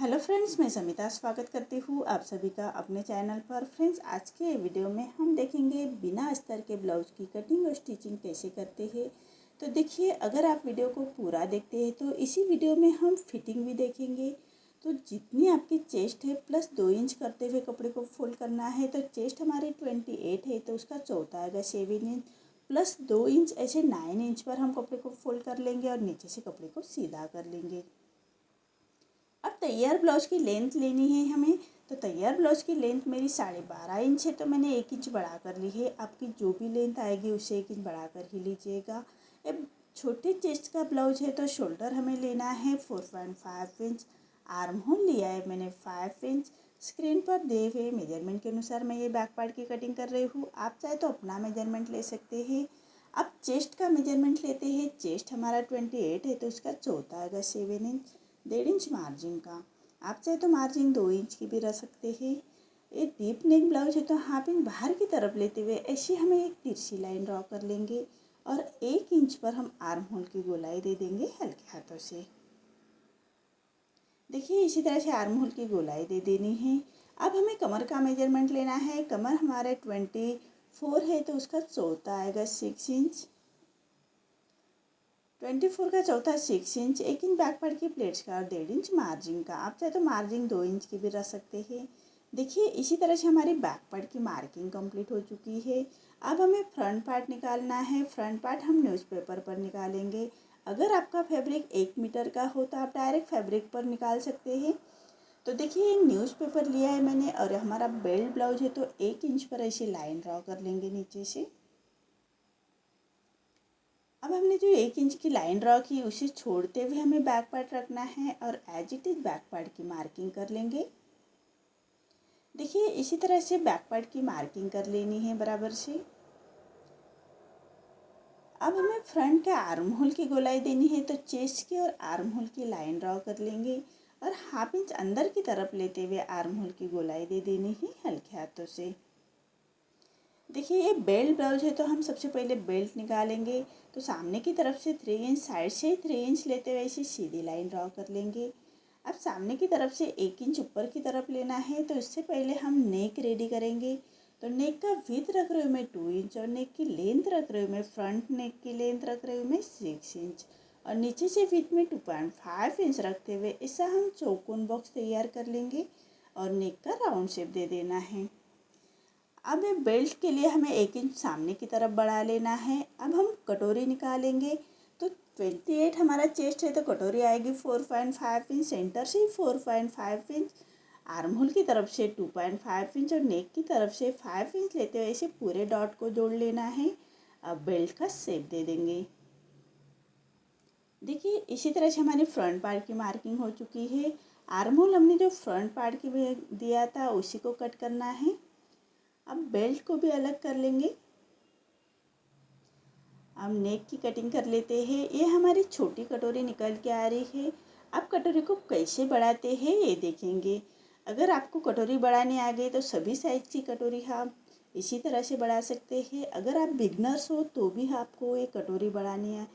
Hello friends, मैं समिता स्वागत करती हूँ आप सभी का अपने चैनल पर। फ्रेंड्स, आज के वीडियो में हम देखेंगे बिना अस्तर के ब्लाउज की कटिंग और स्टिचिंग कैसे करते हैं। तो देखिए, अगर आप वीडियो को पूरा देखते हैं तो इसी वीडियो में हम फिटिंग भी देखेंगे। तो जितनी आपकी चेस्ट है प्लस 2 इंच करते हुए कपड़े को फोल्ड करना है। तो चेस्ट हमारी 28 है तो उसका चौथा आएगा 7 इंच प्लस 2 इंच, ऐसे 9 इंच पर हम कपड़े को फोल्ड कर लेंगे और नीचे से कपड़े को सीधा कर लेंगे। अब तैयार ब्लाउज की लेंथ लेनी है हमें। तो तैयार ब्लाउज की लेंथ मेरी 12.5 इंच है तो मैंने 1 इंच बढ़ा कर ली है। आपकी जो भी लेंथ आएगी उससे 1 इंच बढ़ा कर ही लीजिएगा। अब छोटे चेस्ट का ब्लाउज है तो शोल्डर हमें लेना है 4.5 इंच। आर्म होल लिया है मैंने 5 इंच। स्क्रीन पर दिए हुए मेजरमेंट के अनुसार मैं ये बैक पार्ट की कटिंग कर रही हूँ। आप चाहे तो अपना मेजरमेंट ले सकते हैं। अब चेस्ट का मेजरमेंट लेते हैं। चेस्ट हमारा 28 है तो उसका चौथा आएगा 7 इंच, 1.5 इंच मार्जिन का। आप चाहे तो मार्जिन 2 इंच की भी रख सकते हैं। ये डीप नेक ब्लाउज है तो हाफ इंच बाहर की तरफ लेते हुए ऐसे हमें एक तिरछी लाइन ड्रॉ कर लेंगे और 1 इंच पर हम आर्म होल की गोलाई दे देंगे हल्के हाथों से। देखिए, इसी तरह से आर्म होल की गोलाई दे देनी है। अब हमें कमर का मेजरमेंट लेना है। कमर हमारे 24 है तो उसका चौथा आएगा 6 इंच। 24 का चौथा 6 इंच, 1 इंच बैक पार्ट की प्लेट्स का और 1.5 इंच मार्जिन का। आप चाहे तो मार्जिन 2 इंच की भी रख सकते हैं। देखिए, इसी तरह से हमारी बैक पार्ट की मार्किंग कंप्लीट हो चुकी है। अब हमें फ्रंट पार्ट निकालना है। फ्रंट पार्ट हम न्यूज़पेपर पर निकालेंगे। अगर आपका फैब्रिक 1 मीटर का हो तो आप डायरेक्ट फैब्रिक पर निकाल सकते हैं। तो देखिए, न्यूज़पेपर लिया है मैंने और हमारा बेल्ट ब्लाउज है तो 1 इंच पर ऐसी लाइन ड्रॉ कर लेंगे नीचे से। अब हमने जो 1 इंच की लाइन ड्रॉ की उसे छोड़ते हुए हमें बैक पार्ट रखना है और as it is back part की मार्किंग कर लेंगे। देखिए, इसी तरह से बैक पार्ट की मार्किंग कर लेनी है बराबर से। अब हमें फ्रंट के आर्म होल की गोलाई देनी है तो चेस्ट की और आर्म होल की लाइन ड्रॉ कर लेंगे और हाफ इंच अंदर की तरफ लेते हुए आर्म होल की गोलाई दे देनी है हल्के हाथों से। देखिए, ये बेल्ट ब्लाउज है तो हम सबसे पहले बेल्ट निकालेंगे। तो सामने की तरफ से 3 इंच, साइड से 3 इंच लेते हुए ऐसी सीधी लाइन ड्रॉ कर लेंगे। अब सामने की तरफ से 1 इंच ऊपर की तरफ लेना है तो इससे पहले हम नेक रेडी करेंगे। तो नेक का विड्थ रख रही हूँ मैं 2 इंच और नेक की लेंथ रख रही हूँ मैं, फ्रंट नेक की लेंथ रख रही हूँ मैं 6 इंच और नीचे से विड्थ में 2.5 इंच रखते हुए ऐसा हम चौकोन बॉक्स तैयार कर लेंगे और नेक का राउंड शेप दे देना है। अब बेल्ट के लिए हमें 1 इंच सामने की तरफ बढ़ा लेना है। अब हम कटोरी निकालेंगे। तो 28 हमारा चेस्ट है तो कटोरी आएगी 4.5 इंच, सेंटर से 4.5 इंच, आर्म होल की तरफ से 2.5 इंच और नेक की तरफ से 5 इंच लेते हुए ऐसे पूरे डॉट को जोड़ लेना है। अब बेल्ट का शेप दे देंगे। देखिए, इसी तरह से हमारी फ्रंट पार्ट की मार्किंग हो चुकी है। आर्म होल हमने जो फ्रंट पार्ट की दिया था उसी को कट करना है। अब बेल्ट को भी अलग कर लेंगे। अब नेक की कटिंग कर लेते हैं। ये हमारी छोटी कटोरी निकल के आ रही है। अब कटोरी को कैसे बढ़ाते हैं ये देखेंगे। अगर आपको कटोरी बढ़ाने आ गई तो सभी साइज की कटोरी आप इसी तरह से बढ़ा सकते हैं। अगर आप बिगनर्स हो तो भी आपको ये कटोरी बढ़ानी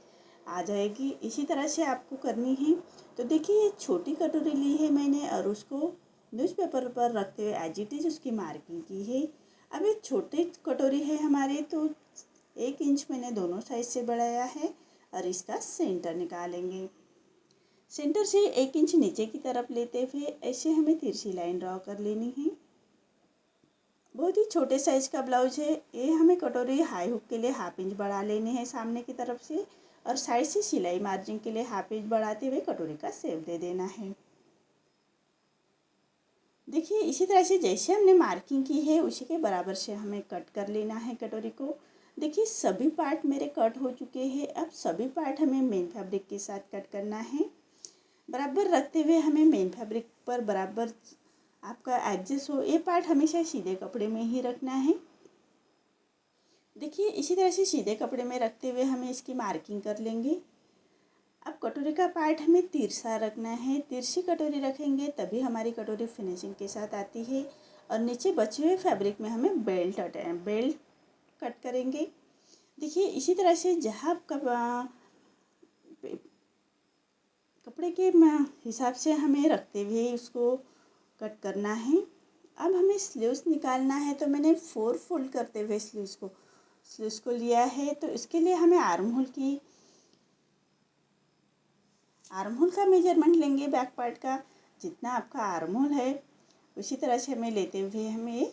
आ जाएगी। इसी तरह से आपको करनी है। तो देखिए, ये छोटी कटोरी ली है मैंने और उसको न्यूज़पेपर पर रखते हुए एज इट इज उसकी मार्किंग की है। अब ये छोटी कटोरी है हमारे तो 1 इंच मैंने दोनों साइड से बढ़ाया है और इसका सेंटर निकालेंगे। सेंटर से 1 इंच नीचे की तरफ लेते हुए ऐसे हमें तिरछी लाइन ड्रॉ कर लेनी है। बहुत ही छोटे साइज का ब्लाउज है। ये हमें कटोरी हाई हुक के लिए हाफ इंच बढ़ा लेनी है सामने की तरफ से और साइड से सिलाई मार्जिन के लिए हाफ इंच बढ़ाते हुए कटोरी का शेप दे देना है। देखिए, इसी तरह से जैसे हमने मार्किंग की है उसी के बराबर से हमें कट कर लेना है कटोरी को। देखिए, सभी पार्ट मेरे कट हो चुके हैं। अब सभी पार्ट हमें मेन फैब्रिक के साथ कट करना है। बराबर रखते हुए हमें मेन फैब्रिक पर बराबर आपका एडजस्ट हो। ये पार्ट हमेशा सीधे कपड़े में ही रखना है। देखिए, इसी तरह से सीधे कपड़े में रखते हुए हमें इसकी मार्किंग कर लेंगे। अब कटोरी का पार्ट हमें तिरछा रखना है। तिरछी कटोरी रखेंगे तभी हमारी कटोरी फिनिशिंग के साथ आती है। और नीचे बचे हुए फैब्रिक में हमें बेल्ट कट करेंगे। देखिए, इसी तरह से जहाँ कपड़ा कपड़े के हिसाब से हमें रखते हुए उसको कट करना है। अब हमें स्लीव्स निकालना है, तो मैंने 4 फोल्ड करते हुए स्लीव्स को लिया है। तो इसके लिए हमें आर्म होल का मेजरमेंट लेंगे। बैक पार्ट का जितना आपका आर्म होल है उसी तरह से हमें लेते हुए हमें,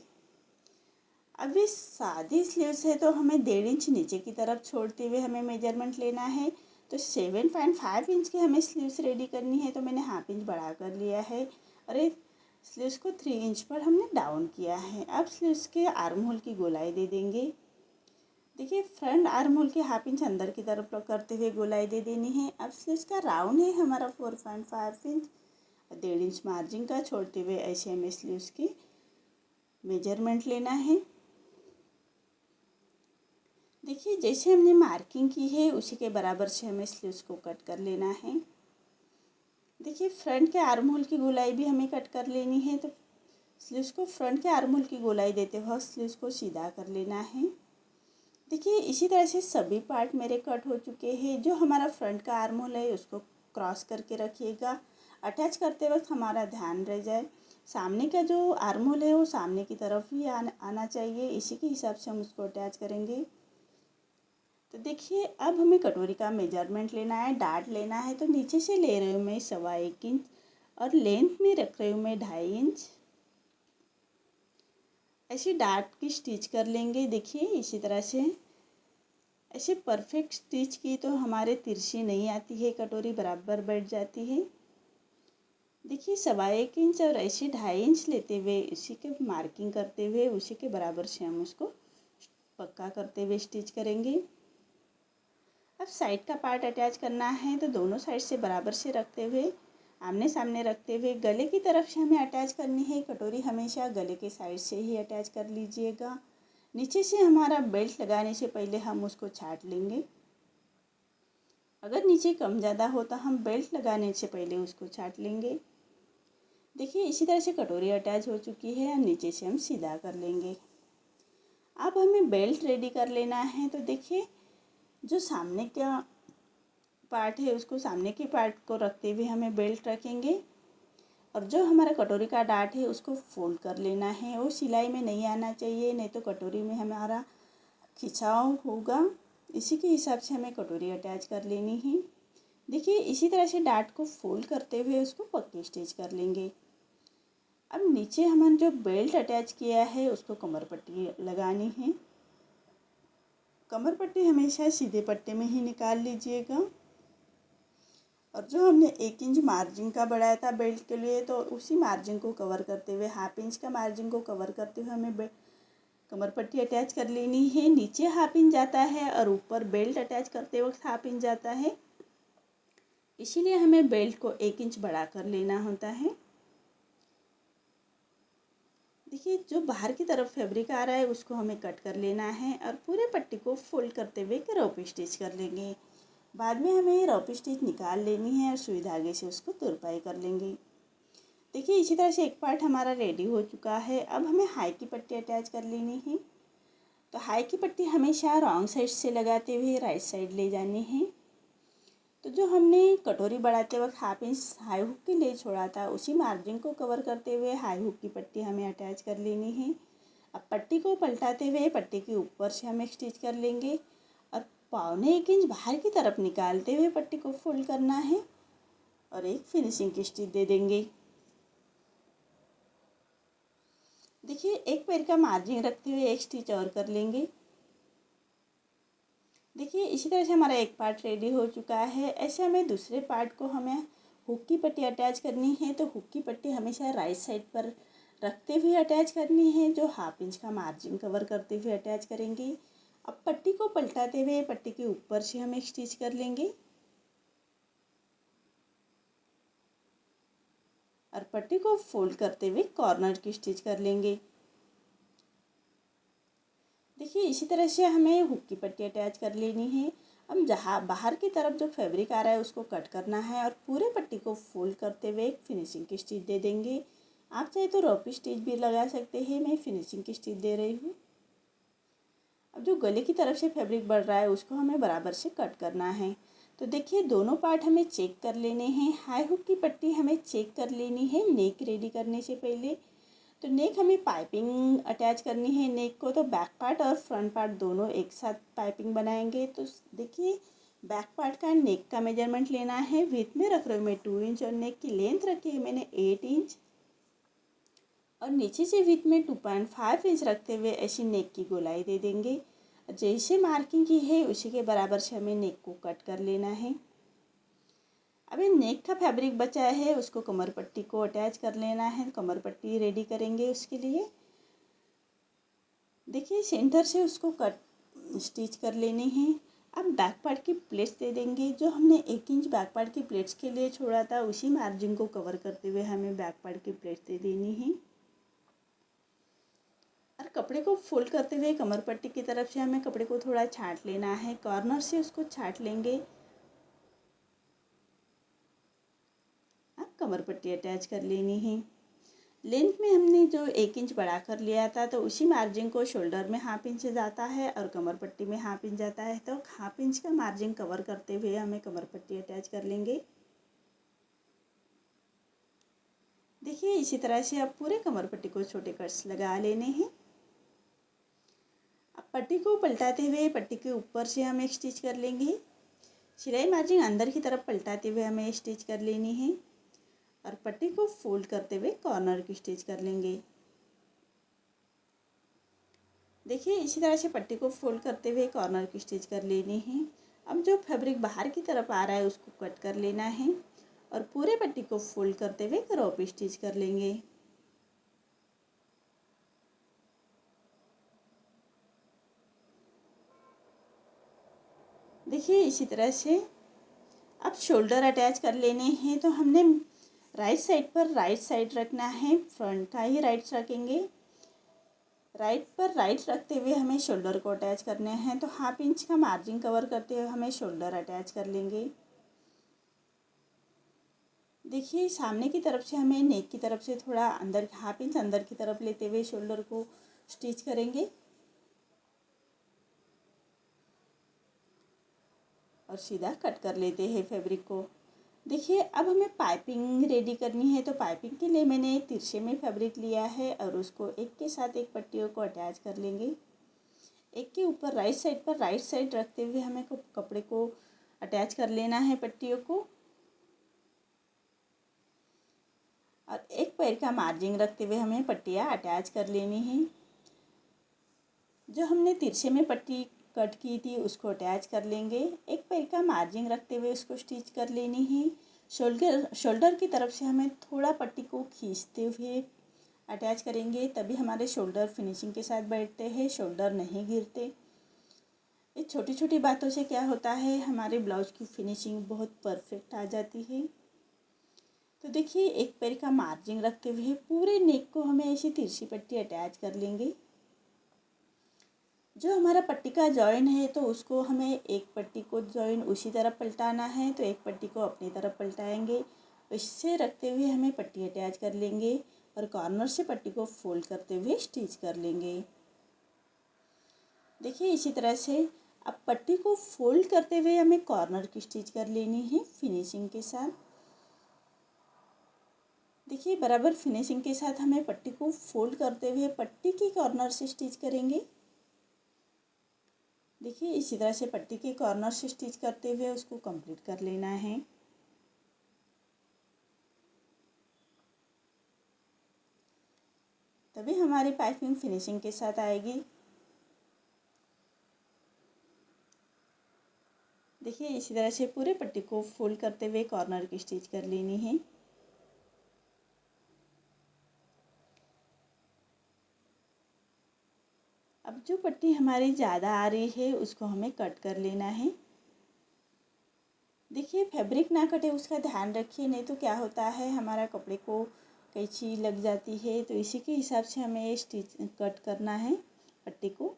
अब ये सादी स्लीव्स है तो हमें 1.5 इंच नीचे की तरफ छोड़ते हुए हमें मेजरमेंट लेना है। तो 7.5 इंच की हमें स्लीव्स रेडी करनी है, तो मैंने हाफ इंच बढ़ा कर लिया है और ये स्लीव्स को 3 इंच पर हमने डाउन किया है। अब स्लीव्स के आर्म होल की गोलाई दे देंगे। देखिए फ्रंट आर्म होल के हाफ इंच अंदर की तरफ करते हुए गोलाई दे देनी है। अब स्लीव्स का राउंड है हमारा 4.5 इंच, 1.5 इंच मार्जिन का छोड़ते हुए ऐसे हमें स्लीव्स की मेजरमेंट लेना है। देखिए जैसे हमने मार्किंग की है उसी के बराबर से हमें स्लीव्स को कट कर लेना है। देखिए फ्रंट के आर्म होल की गोलाई भी हमें कट कर लेनी है, तो स्लीव्स को फ्रंट के आर्म होल की गोलाई देते हुए स्लीव्स को सीधा कर लेना है। देखिए इसी तरह से सभी पार्ट मेरे कट हो चुके हैं। जो हमारा फ्रंट का आर्म होल है उसको क्रॉस करके रखिएगा। अटैच करते वक्त हमारा ध्यान रह जाए सामने का जो आर्म होल है वो सामने की तरफ ही आना चाहिए। इसी के हिसाब से हम उसको अटैच करेंगे। तो देखिए अब हमें कटोरी का मेजरमेंट लेना है, डार्ट लेना है। तो नीचे से ले रही हूँ मैं 1.25 इंच और लेंथ में रख रही हूँ मैं 2.5 इंच। ऐसे डार्ट की स्टिच कर लेंगे। देखिए इसी तरह से ऐसे परफेक्ट स्टिच की तो हमारे तिरछी नहीं आती है, कटोरी बराबर बैठ जाती है। देखिए 1.25 इंच और ऐसे 2.5 इंच लेते हुए उसी के मार्किंग करते हुए उसी के बराबर से हम उसको पक्का करते हुए स्टिच करेंगे। अब साइड का पार्ट अटैच करना है, तो दोनों साइड से बराबर से रखते हुए आमने सामने रखते हुए गले की तरफ से हमें अटैच करनी है। कटोरी हमेशा गले के साइड से ही अटैच कर लीजिएगा। नीचे से हमारा बेल्ट लगाने से पहले हम उसको छाट लेंगे। अगर नीचे कम ज़्यादा हो तो हम बेल्ट लगाने से पहले उसको छाट लेंगे। देखिए इसी तरह से कटोरी अटैच हो चुकी है। नीचे से हम सीधा कर लेंगे। अब हमें बेल्ट रेडी कर लेना है। तो देखिए जो सामने का पार्ट है उसको सामने के पार्ट को रखते हुए हमें बेल्ट रखेंगे और जो हमारा कटोरी का डार्ट है उसको फोल्ड कर लेना है। वो सिलाई में नहीं आना चाहिए, नहीं तो कटोरी में हमारा खिंचाव होगा। इसी के हिसाब से हमें कटोरी अटैच कर लेनी है। देखिए इसी तरह से डार्ट को फोल्ड करते हुए उसको पक्की स्टिच कर लेंगे। अब नीचे हमने जो बेल्ट अटैच किया है उसको कमर पट्टी लगानी है। कमर पट्टी हमेशा सीधे पट्टे में ही निकाल लीजिएगा। और जो हमने 1 इंच मार्जिन का बढ़ाया था बेल्ट के लिए, तो उसी मार्जिन को कवर करते हुए हाफ इंच का मार्जिन को कवर करते हुए हमें कमर पट्टी अटैच कर लेनी है। नीचे हाफ इंच जाता है और ऊपर बेल्ट अटैच करते वक्त हाफ इंच जाता है, इसीलिए हमें बेल्ट को 1 इंच बढ़ा कर लेना होता है। देखिए जो बाहर की तरफ फैब्रिक आ रहा है उसको हमें कट कर लेना है और पूरे पट्टी को फोल्ड करते हुए रोप स्टिच कर लेंगे। बाद में हमें रोप स्टिच निकाल लेनी है और सुई धागे से उसको तुरपाई कर लेंगे। देखिए इसी तरह से एक पार्ट हमारा रेडी हो चुका है। अब हमें हाई की पट्टी अटैच कर लेनी है। तो हाई की पट्टी हमेशा रॉन्ग साइड से लगाते हुए राइट साइड ले जानी है। तो जो हमने कटोरी बढ़ाते वक्त हाफ इंच हाई हुक के लिए छोड़ा था उसी मार्जिन को कवर करते हुए हाई हुक की पट्टी हमें अटैच कर लेनी है। अब पट्टी को पलटाते हुए पट्टी के ऊपर से हम एक स्टिच कर लेंगे और 1.25 इंच बाहर की तरफ निकालते हुए पट्टी को फोल्ड करना है और एक फिनिशिंग की स्टिच दे देंगे। देखिए एक पैर का मार्जिन रखते हुए एक स्टिच और कर लेंगे। देखिए इसी तरह से हमारा एक पार्ट रेडी हो चुका है। ऐसे हमें दूसरे पार्ट को हमें हुक की पट्टी अटैच करनी है। तो हुक की पट्टी हमेशा राइट साइड पर रखते हुए अटैच करनी है, जो हाफ इंच का मार्जिन कवर करते हुए अटैच करेंगे। अब पट्टी को पलटाते हुए पट्टी के ऊपर से हम एक स्टिच कर लेंगे और पट्टी को फोल्ड करते हुए कॉर्नर की स्टिच कर लेंगे। देखिए इसी तरह से हमें हुक की पट्टी अटैच कर लेनी है। अब जहाँ बाहर की तरफ जो फैब्रिक आ रहा है उसको कट करना है और पूरे पट्टी को फोल्ड करते हुए एक फिनिशिंग की स्टिच दे देंगे। आप चाहे तो रोपी स्टिच भी लगा सकते हैं, मैं फिनिशिंग की स्टिच दे रही हूँ। अब जो गले की तरफ से फैब्रिक बढ़ रहा है उसको हमें बराबर से कट करना है। तो देखिए दोनों पार्ट हमें चेक कर लेने हैं। हाई हुक की पट्टी हमें चेक कर लेनी है नेक रेडी करने से पहले। तो नेक हमें पाइपिंग अटैच करनी है नेक को, तो बैक पार्ट और फ्रंट पार्ट दोनों एक साथ पाइपिंग बनाएंगे। तो देखिए बैक पार्ट का नेक का मेजरमेंट लेना है। विड्थ में रख रही हूँ मैं 2 इंच और नेक की लेंथ रखी है मैंने 8 इंच और नीचे से विड्थ में 2.5 इंच रखते हुए ऐसी नेक की गोलाई दे देंगे। जैसे मार्किंग की है उसी के बराबर से हमें नेक को कट कर लेना है। अभी नेक का फैब्रिक बचा है उसको कमर पट्टी को अटैच कर लेना है। कमर पट्टी रेडी करेंगे उसके लिए। देखिए सेंटर से उसको कट स्टिच कर लेनी है। अब बैक पार्ट की प्लेट्स दे देंगे। जो हमने 1 इंच बैक पार्ट की प्लेट्स के लिए छोड़ा था उसी मार्जिन को कवर करते हुए हमें बैक पार्ट की प्लेट्स दे देनी है। और कपड़े को फोल्ड करते हुए कमर पट्टी की तरफ से हमें कपड़े को थोड़ा छांट लेना है। कॉर्नर से उसको छांट लेंगे। अब कमर पट्टी अटैच कर लेनी है। लेंथ में हमने जो 1 इंच बढ़ा कर लिया था तो उसी मार्जिन को शोल्डर में हाफ इंच जाता है और कमर पट्टी में हाफ इंच जाता है। तो हाफ इंच का मार्जिन कवर करते हुए हमें कमर पट्टी अटैच कर लेंगे। देखिए इसी तरह से अब पूरे कमर पट्टी को छोटे कट्स लगा लेने हैं। अब पट्टी को पलटाते हुए पट्टी के ऊपर से हम एक स्टिच कर लेंगे। सिलाई मार्जिन अंदर की तरफ पलटाते हुए हमें स्टिच कर लेनी है और पट्टी को फोल्ड करते हुए कॉर्नर की स्टिच कर लेंगे। देखिए इसी तरह से पट्टी को फोल्ड करते हुए कॉर्नर की स्टिच कर लेनी है। अब जो फैब्रिक बाहर की तरफ आ रहा है उसको कट कर लेना है और पूरे पट्टी को फोल्ड करते हुए क्रॉप स्टिच कर लेंगे। देखिए इसी तरह से अब शोल्डर अटैच कर लेने हैं। तो हमने राइट साइड पर राइट साइड रखना है, फ्रंट का ही राइट रखेंगे। राइट पर राइट रखते हुए हमें शोल्डर को अटैच करने हैं। तो हाफ इंच का मार्जिन कवर करते हुए हमें शोल्डर अटैच कर लेंगे। देखिए सामने की तरफ से हमें नेक की तरफ से थोड़ा अंदर हाफ इंच अंदर की तरफ लेते हुए शोल्डर को स्टिच करेंगे और सीधा कट कर लेते हैं फैब्रिक को। देखिए अब हमें पाइपिंग रेडी करनी है। तो पाइपिंग के लिए मैंने तिरछे में फैब्रिक लिया है और उसको एक के साथ एक पट्टियों को अटैच कर लेंगे। एक के ऊपर राइट साइड पर राइट साइड रखते हुए हमें कपड़े को अटैच कर लेना है पट्टियों को और एक पैर का मार्जिन रखते हुए हमें पट्टियाँ अटैच कर लेनी है। जो हमने तिरछे में पट्टी कट की थी उसको अटैच कर लेंगे। एक पैर का मार्जिन रखते हुए उसको स्टिच कर लेनी है। शोल्डर की तरफ से हमें थोड़ा पट्टी को खींचते हुए अटैच करेंगे, तभी हमारे शोल्डर फिनिशिंग के साथ बैठते हैं, शोल्डर नहीं गिरते। ये छोटी छोटी बातों से क्या होता है हमारे ब्लाउज की फिनिशिंग बहुत परफेक्ट आ जाती है। तो देखिए एक पैर का मार्जिन रखते हुए पूरे नेक को हमें ऐसी तिरछी पट्टी अटैच कर लेंगे। जो हमारा पट्टी का जॉइन है तो उसको हमें एक पट्टी को जॉइन उसी तरफ पलटाना है, तो एक पट्टी को अपनी तरफ पलटाएंगे। इससे रखते हुए हमें पट्टी अटैच कर लेंगे और कॉर्नर से पट्टी को फोल्ड करते हुए स्टिच कर लेंगे। देखिए इसी तरह से अब पट्टी को फोल्ड करते हुए हमें कॉर्नर की स्टिच कर लेनी है फिनिशिंग के साथ। देखिए बराबर फिनिशिंग के साथ हमें पट्टी को फोल्ड करते हुए पट्टी की कॉर्नर से स्टिच करेंगे। देखिए इसी तरह से पट्टी के कॉर्नर से स्टिच करते हुए उसको कंप्लीट कर लेना है। तभी हमारी पाइपिंग फिनिशिंग के साथ आएगी। देखिए इसी तरह से पूरे पट्टी को फोल्ड करते हुए कॉर्नर की स्टिच कर लेनी है। अब जो पट्टी हमारी ज़्यादा आ रही है उसको हमें कट कर लेना है। देखिए फैब्रिक ना कटे उसका ध्यान रखिए, नहीं तो क्या होता है हमारा कपड़े को कैंची लग जाती है। तो इसी के हिसाब से हमें ये स्टिच कट करना है पट्टी को।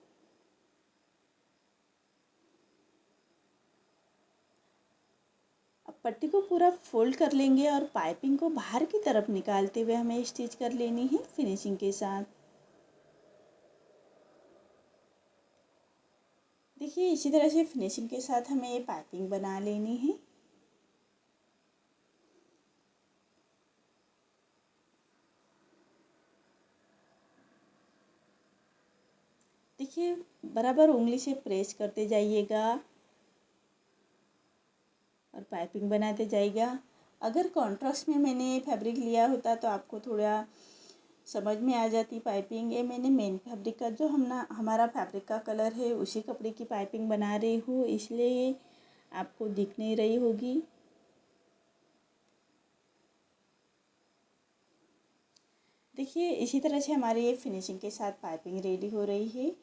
अब पट्टी को पूरा फोल्ड कर लेंगे और पाइपिंग को बाहर की तरफ निकालते हुए हमें स्टिच कर लेनी है फिनिशिंग के साथ। देखिए इसी तरह से फिनिशिंग के साथ हमें ये पाइपिंग बना लेनी है। देखिए बराबर उंगली से प्रेस करते जाइएगा और पाइपिंग बनाते जाइएगा। अगर कॉन्ट्रास्ट में मैंने फैब्रिक लिया होता तो आपको थोड़ा समझ में आ जाती पाइपिंग। ये मैंने मेन फैब्रिक का जो हमारा फैब्रिक का कलर है उसी कपड़े की पाइपिंग बना रही हूँ, इसलिए आपको दिख नहीं रही होगी। देखिए इसी तरह से हमारी ये फिनिशिंग के साथ पाइपिंग रेडी हो रही है।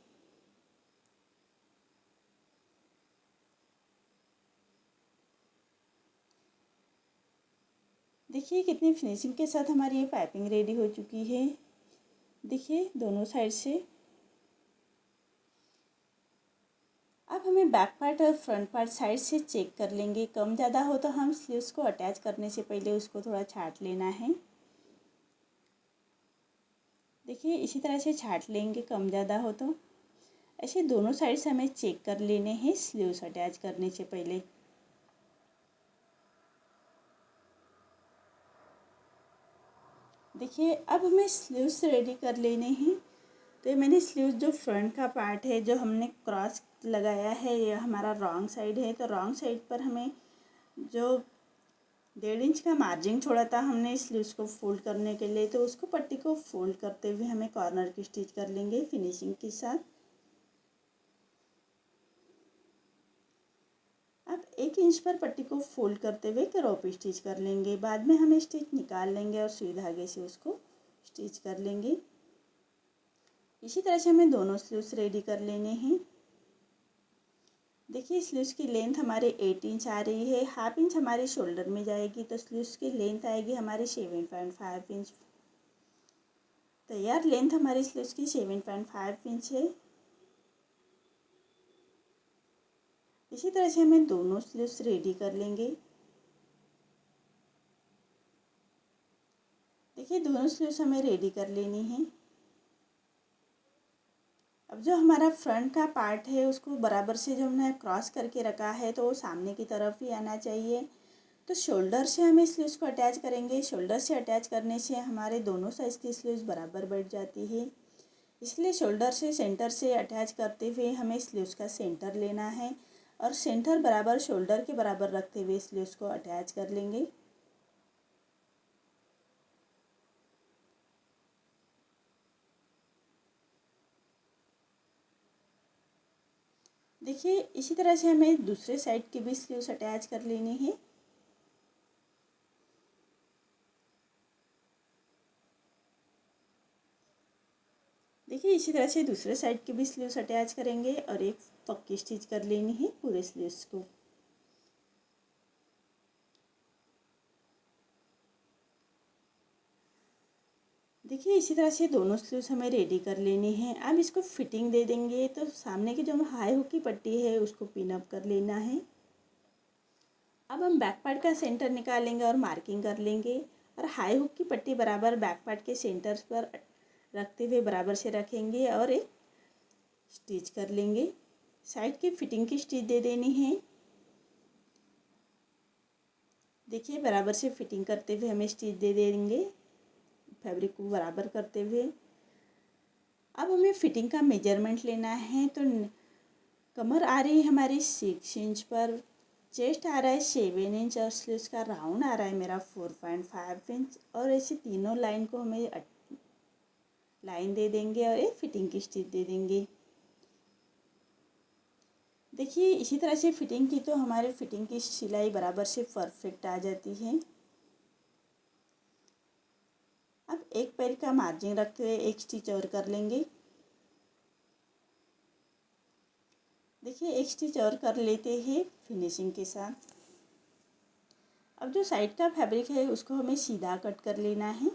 देखिए कितनी फिनिशिंग के साथ हमारी ये पाइपिंग रेडी हो चुकी है। देखिए दोनों साइड से। अब हमें बैक पार्ट और फ्रंट पार्ट साइड से चेक कर लेंगे। कम ज़्यादा हो तो हम स्लीव्स को अटैच करने से पहले उसको थोड़ा छाँट लेना है। देखिए इसी तरह से छाँट लेंगे कम ज़्यादा हो तो। ऐसे दोनों साइड से हमें चेक कर लेने हैं स्लीव्स अटैच करने से पहले। देखिए अब हमें स्लीव्स रेडी कर लेने हैं। तो ये मैंने स्लीव्स जो फ्रंट का पार्ट है जो हमने क्रॉस लगाया है ये हमारा रॉन्ग साइड है, तो रॉन्ग साइड पर हमें जो 1.5 इंच का मार्जिन छोड़ा था हमने स्लीव्स को फोल्ड करने के लिए, तो उसको पट्टी को फोल्ड करते हुए हमें कॉर्नर की स्टिच कर लेंगे फिनिशिंग के साथ। अब 1 इंच पर पट्टी को फोल्ड करते हुए क्रॉप स्टिच कर लेंगे। बाद में हम स्टिच निकाल लेंगे और सुई धागे से उसको स्टिच कर लेंगे। इसी तरह से हमें दोनों स्लीव्स रेडी कर लेने हैं। देखिए स्लीव्स की लेंथ हमारे 8 इंच आ रही है, हाफ इंच हमारे शोल्डर में जाएगी, तो स्लीव्स की लेंथ आएगी हमारी 7.5 इंच। तैयार लेंथ हमारी स्लीव्स की 7.5 इंच है। इसी तरह से हमें दोनों स्लीव्स रेडी कर लेंगे। देखिए दोनों स्लीव्स हमें रेडी कर लेनी है। अब जो हमारा फ्रंट का पार्ट है उसको बराबर से जो हमने क्रॉस करके रखा है तो वो सामने की तरफ ही आना चाहिए। तो शोल्डर से हम इस स्लीव्स को अटैच करेंगे। शोल्डर से अटैच करने से हमारे दोनों साइज़ की स्लीव्स बराबर बैठ जाती है, इसलिए शोल्डर से सेंटर से अटैच करते हुए हमें स्लीव्स का सेंटर लेना है और सेंटर बराबर शोल्डर के बराबर रखते हुए स्लीव्स को अटैच कर लेंगे। देखिए इसी तरह से हमें दूसरे साइड की भी स्लीव्स अटैच कर लेनी है। देखिए इसी तरह से दूसरे साइड की भी स्लीव्स अटैच करेंगे और एक पक्की स्टिच कर लेनी है पूरे स्लीव्स को। देखिए इसी तरह से दोनों स्लीव्स हमें रेडी कर लेनी है। अब इसको फिटिंग दे देंगे, तो सामने की जो हाई हुक की पट्टी है उसको पिन अप कर लेना है। अब हम बैक पार्ट का सेंटर निकालेंगे और मार्किंग कर लेंगे और हाई हुक की पट्टी बराबर बैक पार्ट के सेंटर पर रखते हुए बराबर से रखेंगे और एक स्टिच कर लेंगे। साइड की फिटिंग की स्टिच दे देनी है। देखिए बराबर से फिटिंग करते हुए हमें स्टिच दे देंगे फैब्रिक को बराबर करते हुए। अब हमें फिटिंग का मेजरमेंट लेना है। तो कमर आ रही है हमारी 6 इंच पर, चेस्ट आ रहा है 7 इंच और स्लीव्स का राउंड आ रहा है मेरा 4.5 इंच। और ऐसे तीनों लाइन को हमें लाइन दे देंगे और एक फिटिंग की स्टिच दे देंगे। देखिए इसी तरह से फिटिंग की तो हमारे फिटिंग की सिलाई बराबर से परफेक्ट आ जाती है। अब एक पैर का मार्जिन रखते हुए एक स्टिच और कर लेंगे। देखिए एक स्टिच और कर लेते हैं फिनिशिंग के साथ। अब जो साइड का फैब्रिक है उसको हमें सीधा कट कर लेना है।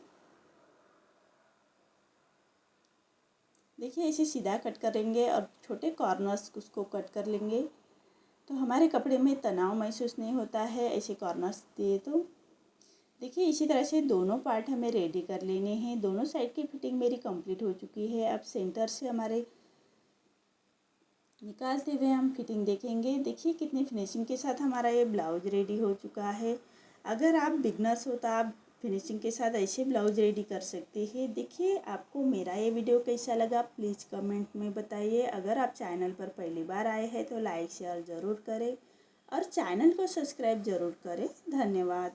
देखिए इसे सीधा कट करेंगे और छोटे कॉर्नर्स उसको कट कर लेंगे, तो हमारे कपड़े में तनाव महसूस नहीं होता है ऐसे कॉर्नर्स दिए तो। देखिए इसी तरह से दोनों पार्ट हमें रेडी कर लेने हैं। दोनों साइड की फिटिंग मेरी कंप्लीट हो चुकी है। अब सेंटर से हमारे निकालते हुए हम फिटिंग देखेंगे। देखिए कितनी फिनिशिंग के साथ हमारा ये ब्लाउज रेडी हो चुका है। अगर आप बिगनर्स हो तो आप फिनिशिंग के साथ ऐसे ब्लाउज रेडी कर सकते हैं। देखिए आपको मेरा ये वीडियो कैसा लगा प्लीज़ कमेंट में बताइए। अगर आप चैनल पर पहली बार आए हैं तो लाइक शेयर ज़रूर करें और चैनल को सब्सक्राइब ज़रूर करें। धन्यवाद।